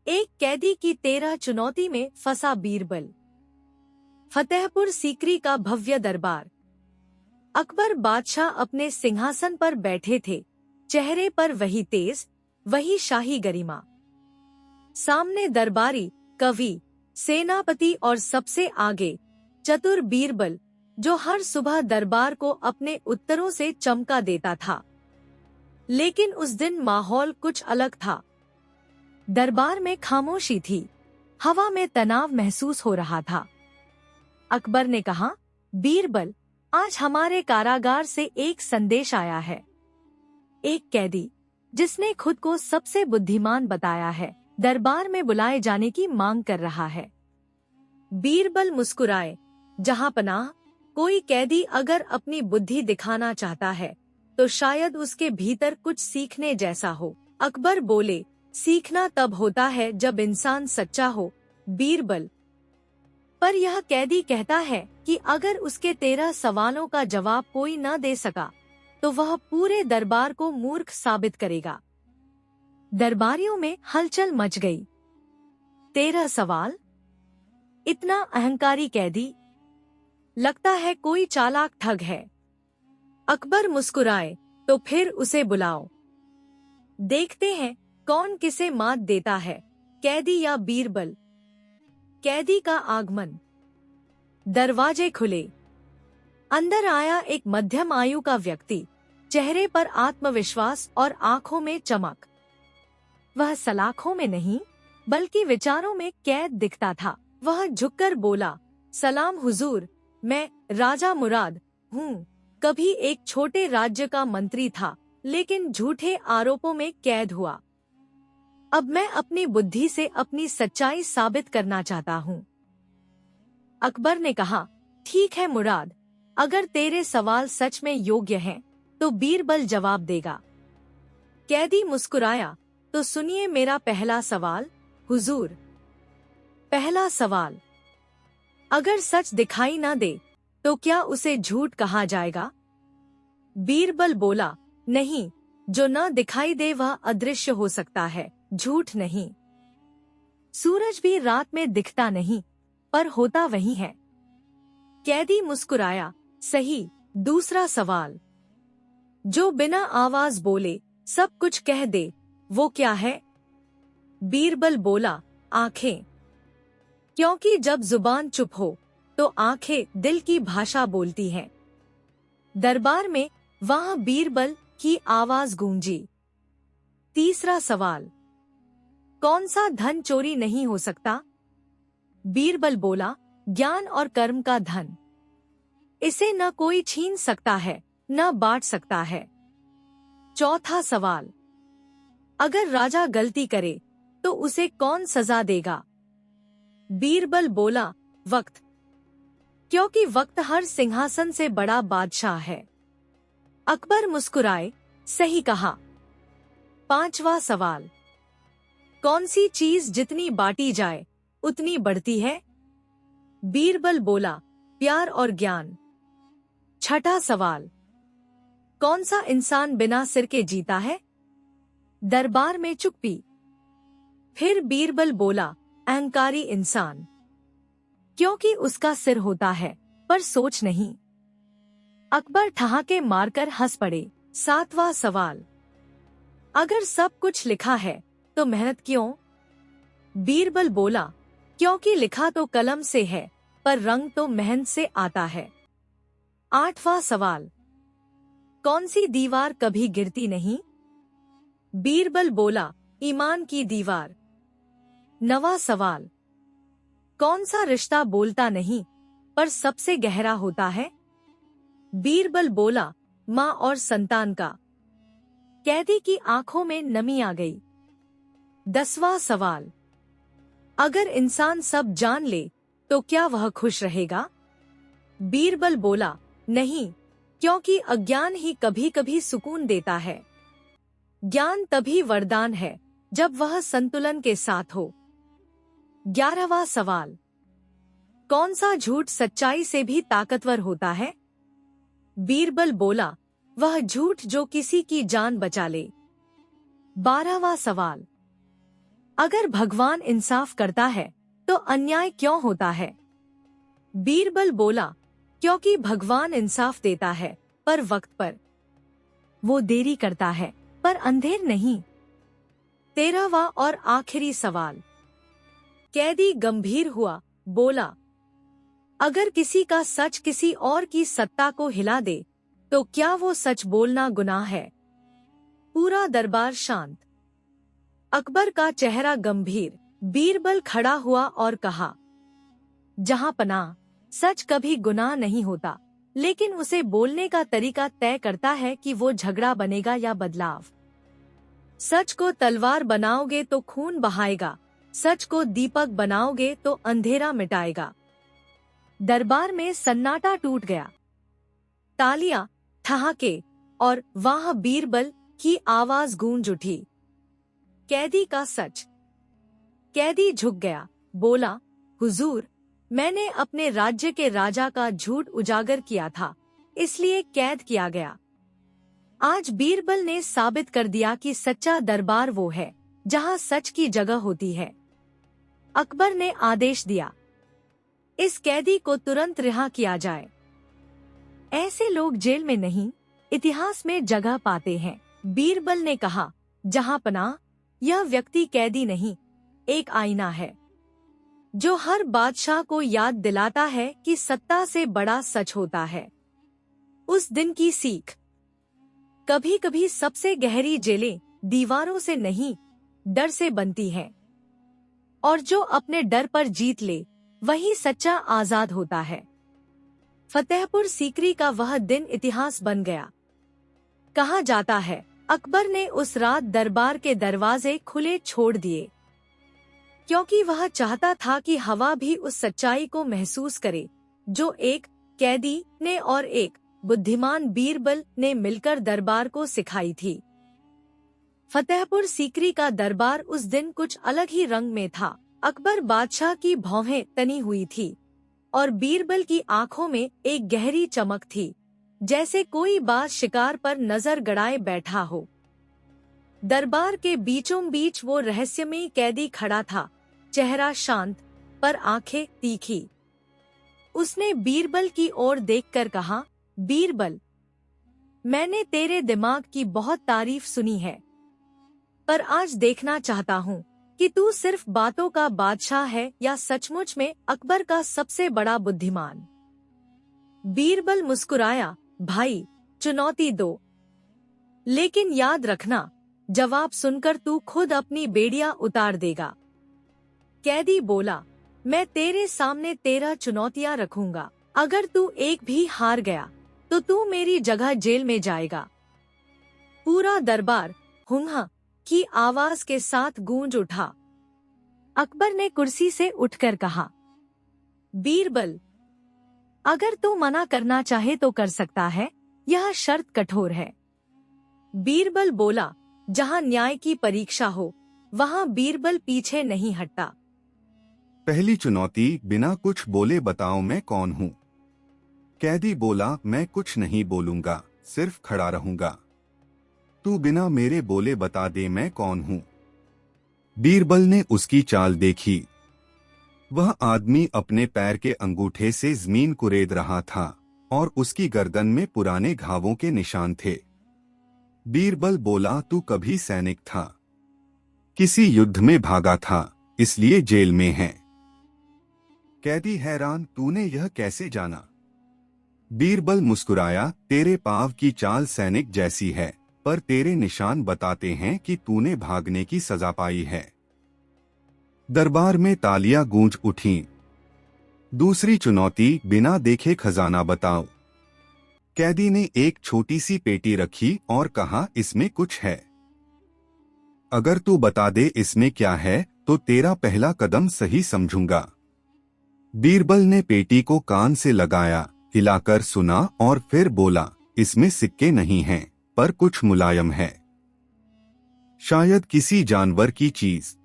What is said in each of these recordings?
एक कैदी की 13 चुनौती में फंसा बीरबल। फतेहपुर सीकरी का भव्य दरबार। अकबर बादशाह अपने सिंहासन पर बैठे थे, चेहरे पर वही तेज, वही शाही गरिमा। सामने दरबारी, कवि, सेनापति और सबसे आगे चतुर बीरबल, जो हर सुबह दरबार को अपने उत्तरों से चमका देता था। लेकिन उस दिन माहौल कुछ अलग था। दरबार में खामोशी थी, हवा में तनाव महसूस हो रहा था। अकबर ने कहा, बीरबल, आज हमारे कारागार से एक संदेश आया है। एक कैदी, जिसने खुद को सबसे बुद्धिमान बताया है, दरबार में बुलाए जाने की मांग कर रहा है। बीरबल मुस्कुराए। जहां पनाह, कोई कैदी अगर अपनी बुद्धि दिखाना चाहता है तो शायद उसके भीतर कुछ सीखने जैसा हो। अकबर बोले, सीखना तब होता है जब इंसान सच्चा हो, बीरबल। पर यह कैदी कहता है कि अगर उसके 13 सवालों का जवाब कोई न दे सका तो वह पूरे दरबार को मूर्ख साबित करेगा। दरबारियों में हलचल मच गई। 13 सवाल? इतना अहंकारी कैदी? लगता है कोई चालाक ठग है। अकबर मुस्कुराए, तो फिर उसे बुलाओ। देखते हैं कौन किसे मात देता है, कैदी या बीरबल। कैदी का आगमन। दरवाजे खुले। अंदर आया एक मध्यम आयु का व्यक्ति, चेहरे पर आत्मविश्वास और आंखों में चमक। वह सलाखों में नहीं, बल्कि विचारों में कैद दिखता था। वह झुककर बोला, सलाम हुजूर, मैं राजा मुराद हूँ। कभी एक छोटे राज्य का मंत्री था, लेकिन झूठे आरोपों में कैद हुआ। अब मैं अपनी बुद्धि से अपनी सच्चाई साबित करना चाहता हूँ। अकबर ने कहा, ठीक है मुराद, अगर तेरे सवाल सच में योग्य हैं, तो बीरबल जवाब देगा। कैदी मुस्कुराया, तो सुनिए मेरा पहला सवाल, हुजूर। पहला सवाल, अगर सच दिखाई न दे तो क्या उसे झूठ कहा जाएगा? बीरबल बोला, नहीं, जो न दिखाई दे वह अदृश्य हो सकता है, झूठ नहीं। सूरज भी रात में दिखता नहीं, पर होता वही है। कैदी मुस्कुराया, सही। दूसरा सवाल, जो बिना आवाज बोले सब कुछ कह दे, वो क्या है? बीरबल बोला, आंखें। क्योंकि जब जुबान चुप हो तो आंखें दिल की भाषा बोलती हैं। दरबार में वहां बीरबल की आवाज गूंजी। तीसरा सवाल, कौन सा धन चोरी नहीं हो सकता? बीरबल बोला, ज्ञान और कर्म का धन। इसे न कोई छीन सकता है, न बांट सकता है। चौथा सवाल, अगर राजा गलती करे तो उसे कौन सजा देगा? बीरबल बोला, वक्त। क्योंकि वक्त हर सिंहासन से बड़ा बादशाह है। अकबर मुस्कुराए, सही कहा। पांचवा सवाल, कौन सी चीज जितनी बांटी जाए उतनी बढ़ती है? बीरबल बोला, प्यार और ज्ञान। छठा सवाल, कौन सा इंसान बिना सिर के जीता है? दरबार में चुप्पी। फिर बीरबल बोला, अहंकारी इंसान, क्योंकि उसका सिर होता है पर सोच नहीं। अकबर ठहाके मारकर हंस पड़े। सातवां सवाल, अगर सब कुछ लिखा है तो मेहनत क्यों? बीरबल बोला, क्योंकि लिखा तो कलम से है, पर रंग तो मेहनत से आता है। आठवां सवाल, कौन सी दीवार कभी गिरती नहीं? बीरबल बोला, ईमान की दीवार। नवां सवाल, कौन सा रिश्ता बोलता नहीं पर सबसे गहरा होता है? बीरबल बोला, माँ और संतान का। कैदी की आंखों में नमी आ गई। 10वां सवाल, अगर इंसान सब जान ले तो क्या वह खुश रहेगा? बीरबल बोला, नहीं, क्योंकि अज्ञान ही कभी कभी सुकून देता है। ज्ञान तभी वरदान है जब वह संतुलन के साथ हो। 11वां सवाल, कौन सा झूठ सच्चाई से भी ताकतवर होता है? बीरबल बोला, वह झूठ जो किसी की जान बचा ले। 12वां सवाल, अगर भगवान इंसाफ करता है तो अन्याय क्यों होता है? बीरबल बोला, क्योंकि भगवान इंसाफ देता है पर वक्त पर। वो देरी करता है पर अंधेर नहीं। 13वां और आखिरी सवाल। कैदी गंभीर हुआ, बोला, अगर किसी का सच किसी और की सत्ता को हिला दे तो क्या वो सच बोलना गुनाह है? पूरा दरबार शांत। अकबर का चेहरा गंभीर। बीरबल खड़ा हुआ और कहा, जहां पनाह, सच कभी गुनाह नहीं होता, लेकिन उसे बोलने का तरीका तय करता है कि वो झगड़ा बनेगा या बदलाव। सच को तलवार बनाओगे तो खून बहाएगा, सच को दीपक बनाओगे तो अंधेरा मिटाएगा। दरबार में सन्नाटा टूट गया। तालियां, ठहाके और वाह बीरबल की आवाज गूंज उठी। कैदी का सच। कैदी झुक गया, बोला, हुजूर, मैंने अपने राज्य के राजा का झूठ उजागर किया था, इसलिए कैद किया गया। आज बीरबल ने साबित कर दिया कि सच्चा दरबार वो है जहां सच की जगह होती है। अकबर ने आदेश दिया, इस कैदी को तुरंत रिहा किया जाए। ऐसे लोग जेल में नहीं, इतिहास में जगह पाते हैं। बीरबल ने कहा, जहां पनाह, यह व्यक्ति कैदी नहीं, एक आईना है जो हर बादशाह को याद दिलाता है कि सत्ता से बड़ा सच होता है। उस दिन की सीख। कभी कभी सबसे गहरी जेलें दीवारों से नहीं, डर से बनती हैं। और जो अपने डर पर जीत ले, वही सच्चा आजाद होता है। फतेहपुर सीकरी का वह दिन इतिहास बन गया। कहा जाता है, अकबर ने उस रात दरबार के दरवाजे खुले छोड़ दिए, क्योंकि वह चाहता था कि हवा भी उस सच्चाई को महसूस करे जो एक कैदी ने और एक बुद्धिमान बीरबल ने मिलकर दरबार को सिखाई थी। फतेहपुर सीकरी का दरबार उस दिन कुछ अलग ही रंग में था। अकबर बादशाह की भौहें तनी हुई थी और बीरबल की आंखों में एक गहरी चमक थी, जैसे कोई बाज शिकार पर नजर गड़ाए बैठा हो। दरबार के बीचों बीच वो रहस्यमयी कैदी खड़ा था, चेहरा शांत पर आंखें तीखी। उसने बीरबल की ओर देखकर कहा, बीरबल, मैंने तेरे दिमाग की बहुत तारीफ सुनी है, पर आज देखना चाहता हूँ कि तू सिर्फ बातों का बादशाह है या सचमुच में अकबर का सबसे बड़ा बुद्धिमान। बीरबल मुस्कुराया, भाई, चुनौती दो, लेकिन याद रखना, जवाब सुनकर तू खुद अपनी बेड़ियां उतार देगा। कैदी बोला, मैं तेरे सामने 13 चुनौतियां रखूंगा, अगर तू एक भी हार गया तो तू मेरी जगह जेल में जाएगा। पूरा दरबार हुंहा की आवाज के साथ गूंज उठा। अकबर ने कुर्सी से उठकर कहा, बीरबल, अगर तू मना करना चाहे तो कर सकता है, यह शर्त कठोर है। बीरबल बोला, जहां न्याय की परीक्षा हो, वहां बीरबल पीछे नहीं हटता। पहली चुनौती, बिना कुछ बोले बताओ मैं कौन हूँ। कैदी बोला, मैं कुछ नहीं बोलूंगा, सिर्फ खड़ा रहूंगा। तू बिना मेरे बोले बता दे मैं कौन हूँ। बीरबल ने उसकी चाल देखी। वह आदमी अपने पैर के अंगूठे से जमीन कुरेद रहा था और उसकी गर्दन में पुराने घावों के निशान थे। बीरबल बोला, तू कभी सैनिक था, किसी युद्ध में भागा था, इसलिए जेल में है। कैदी हैरान, तूने यह कैसे जाना? बीरबल मुस्कुराया, तेरे पांव की चाल सैनिक जैसी है, पर तेरे निशान बताते हैं कि तूने भागने की सजा पाई है। दरबार में तालियां गूंज उठीं। दूसरी चुनौती, बिना देखे खजाना बताओ। कैदी ने एक छोटी सी पेटी रखी और कहा, इसमें कुछ है। अगर तू बता दे इसमें क्या है तो तेरा पहला कदम सही समझूंगा। बीरबल ने पेटी को कान से लगाया, हिलाकर सुना और फिर बोला, इसमें सिक्के नहीं हैं, पर कुछ मुलायम है, शायद किसी जानवर की चीज।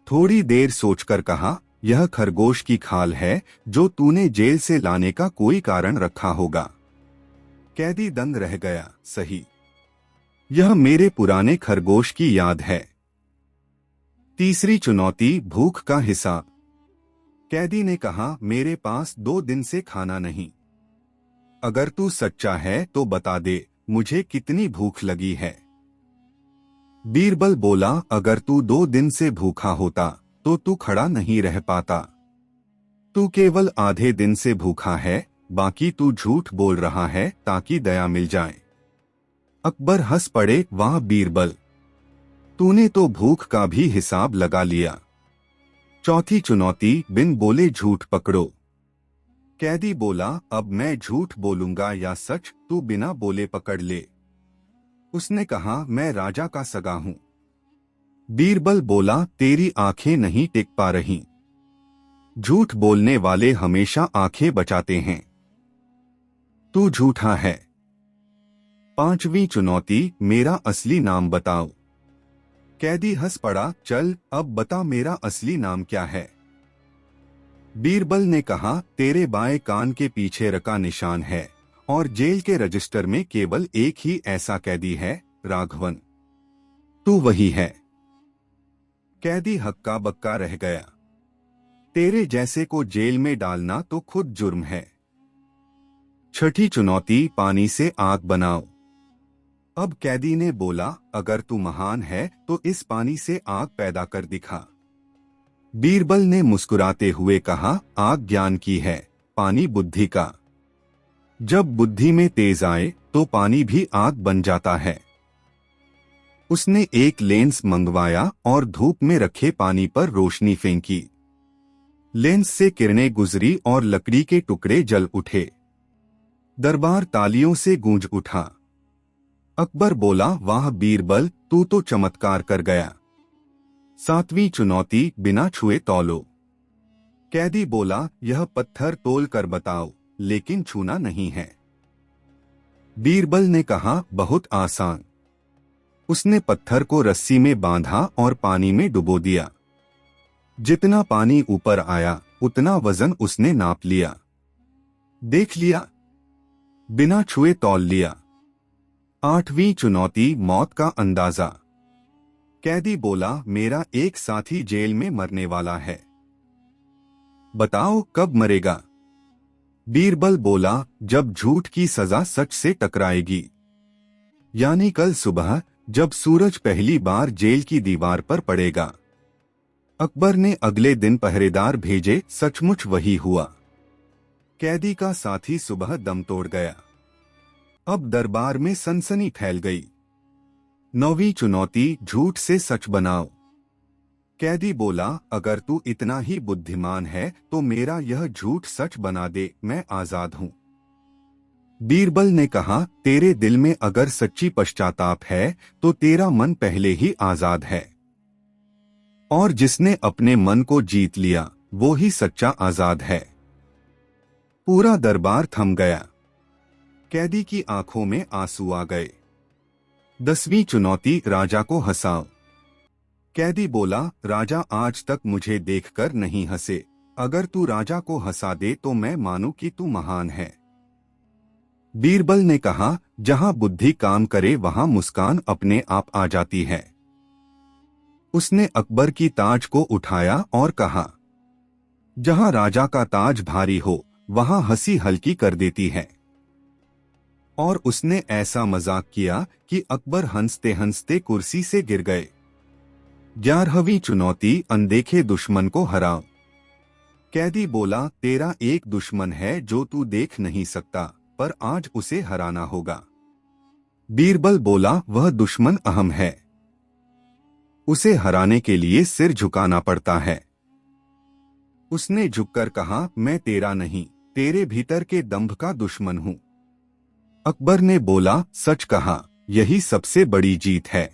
थोड़ी देर सोचकर कहा, यह खरगोश की खाल है जो तूने जेल से लाने का कोई कारण रखा होगा। कैदी दंग रह गया, सही, यह मेरे पुराने खरगोश की याद है। तीसरी चुनौती, भूख का हिसाब। कैदी ने कहा, मेरे पास 2 दिन से खाना नहीं। अगर तू सच्चा है तो बता दे, मुझे कितनी भूख लगी है। बीरबल बोला, अगर तू 2 दिन से भूखा होता तो तू खड़ा नहीं रह पाता। तू केवल आधे दिन से भूखा है, बाकी तू झूठ बोल रहा है ताकि दया मिल जाए। अकबर हंस पड़े, वाह बीरबल, तूने तो भूख का भी हिसाब लगा लिया। चौथी चुनौती, बिन बोले झूठ पकड़ो। कैदी बोला, अब मैं झूठ बोलूंगा या सच, तू बिना बोले पकड़ ले। उसने कहा, मैं राजा का सगा हूं। बीरबल बोला, तेरी आंखें नहीं टिक पा रही। झूठ बोलने वाले हमेशा आंखें बचाते हैं। तू झूठा है। पांचवी चुनौती, मेरा असली नाम बताओ। कैदी हंस पड़ा, चल अब बता मेरा असली नाम क्या है। बीरबल ने कहा, तेरे बाएं कान के पीछे रका निशान है और जेल के रजिस्टर में केवल एक ही ऐसा कैदी है, राघवन। तू वही है। कैदी हक्का बक्का रह गया। तेरे जैसे को जेल में डालना तो खुद जुर्म है। छठी चुनौती, पानी से आग बनाओ। अब कैदी ने बोला, अगर तू महान है तो इस पानी से आग पैदा कर दिखा। बीरबल ने मुस्कुराते हुए कहा, आग ज्ञान की है, पानी बुद्धि का। जब बुद्धि में तेज आए तो पानी भी आग बन जाता है। उसने एक लेंस मंगवाया और धूप में रखे पानी पर रोशनी फेंकी। लेंस से किरणें गुजरी और लकड़ी के टुकड़े जल उठे। दरबार तालियों से गूंज उठा। अकबर बोला, वाह बीरबल, तू तो चमत्कार कर गया। सातवीं चुनौती, बिना छुए तौलो। कैदी बोला, यह पत्थर तोल कर बताओ, लेकिन छूना नहीं है। बीरबल ने कहा, बहुत आसान। उसने पत्थर को रस्सी में बांधा और पानी में डुबो दिया। जितना पानी ऊपर आया उतना वजन उसने नाप लिया। देख लिया, बिना छुए तौल लिया। आठवीं चुनौती, मौत का अंदाजा। कैदी बोला, मेरा एक साथी जेल में मरने वाला है। बताओ कब मरेगा। बीरबल बोला, जब झूठ की सजा सच से टकराएगी, यानी कल सुबह जब सूरज पहली बार जेल की दीवार पर पड़ेगा। अकबर ने अगले दिन पहरेदार भेजे, सचमुच वही हुआ। कैदी का साथी सुबह दम तोड़ गया। अब दरबार में सनसनी फैल गई। नौवीं चुनौती, झूठ से सच बनाओ। कैदी बोला, अगर तू इतना ही बुद्धिमान है तो मेरा यह झूठ सच बना दे, मैं आजाद हूं। बीरबल ने कहा, तेरे दिल में अगर सच्ची पश्चाताप है तो तेरा मन पहले ही आजाद है, और जिसने अपने मन को जीत लिया वो ही सच्चा आजाद है। पूरा दरबार थम गया। कैदी की आंखों में आंसू आ गए। 10वीं चुनौती, राजा को हंसाओ। कैदी बोला, राजा आज तक मुझे देखकर नहीं हंसे। अगर तू राजा को हंसा दे तो मैं मानूं कि तू महान है। बीरबल ने कहा, जहां बुद्धि काम करे वहां मुस्कान अपने आप आ जाती है। उसने अकबर की ताज को उठाया और कहा, जहां राजा का ताज भारी हो वहां हंसी हल्की कर देती है। और उसने ऐसा मजाक किया कि अकबर हंसते हंसते कुर्सी से गिर गए। 11वीं चुनौती, अनदेखे दुश्मन को हराओ। कैदी बोला, तेरा एक दुश्मन है जो तू देख नहीं सकता, पर आज उसे हराना होगा। बीरबल बोला, वह दुश्मन अहम है। उसे हराने के लिए सिर झुकाना पड़ता है। उसने झुककर कहा, मैं तेरा नहीं, तेरे भीतर के दंभ का दुश्मन हूं। अकबर ने बोला, सच कहा, यही सबसे बड़ी जीत है।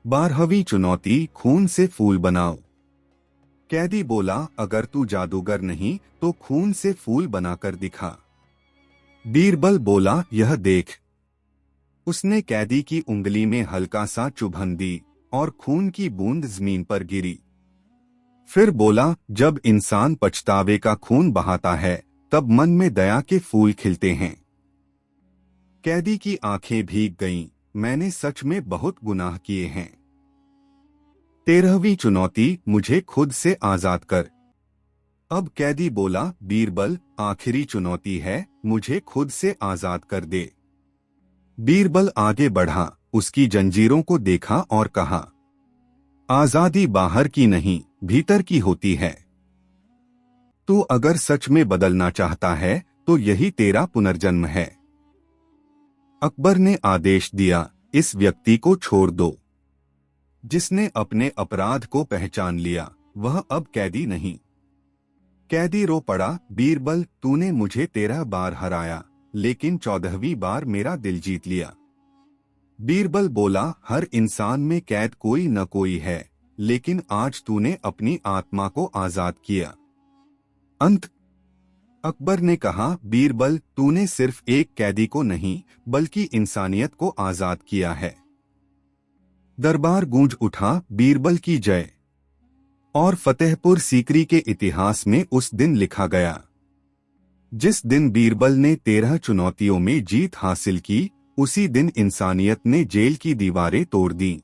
12वीं चुनौती, खून से फूल बनाओ। कैदी बोला, अगर तू जादूगर नहीं तो खून से फूल बनाकर दिखा। बीरबल बोला, यह देख। उसने कैदी की उंगली में हल्का सा चुभन दी और खून की बूंद जमीन पर गिरी। फिर बोला, जब इंसान पछतावे का खून बहाता है तब मन में दया के फूल खिलते हैं। कैदी की आंखें भीग गईं, मैंने सच में बहुत गुनाह किए हैं। 13वीं चुनौती, मुझे खुद से आजाद कर। अब कैदी बोला, बीरबल आखिरी चुनौती है, मुझे खुद से आजाद कर दे। बीरबल आगे बढ़ा, उसकी जंजीरों को देखा और कहा, आजादी बाहर की नहीं, भीतर की होती है। तू अगर सच में बदलना चाहता है तो यही तेरा पुनर्जन्म है। अकबर ने आदेश दिया, इस व्यक्ति को छोड़ दो। जिसने अपने अपराध को पहचान लिया वह अब कैदी नहीं। कैदी रो पड़ा, बीरबल तूने मुझे 13 बार हराया, लेकिन 14वीं बार मेरा दिल जीत लिया। बीरबल बोला, हर इंसान में कैद कोई न कोई है, लेकिन आज तूने अपनी आत्मा को आजाद किया। अंत। अकबर ने कहा, बीरबल तूने सिर्फ एक कैदी को नहीं बल्कि इंसानियत को आजाद किया है। दरबार गूंज उठा, बीरबल की जय। और फतेहपुर सीकरी के इतिहास में उस दिन लिखा गया, जिस दिन बीरबल ने 13 चुनौतियों में जीत हासिल की, उसी दिन इंसानियत ने जेल की दीवारें तोड़ दी।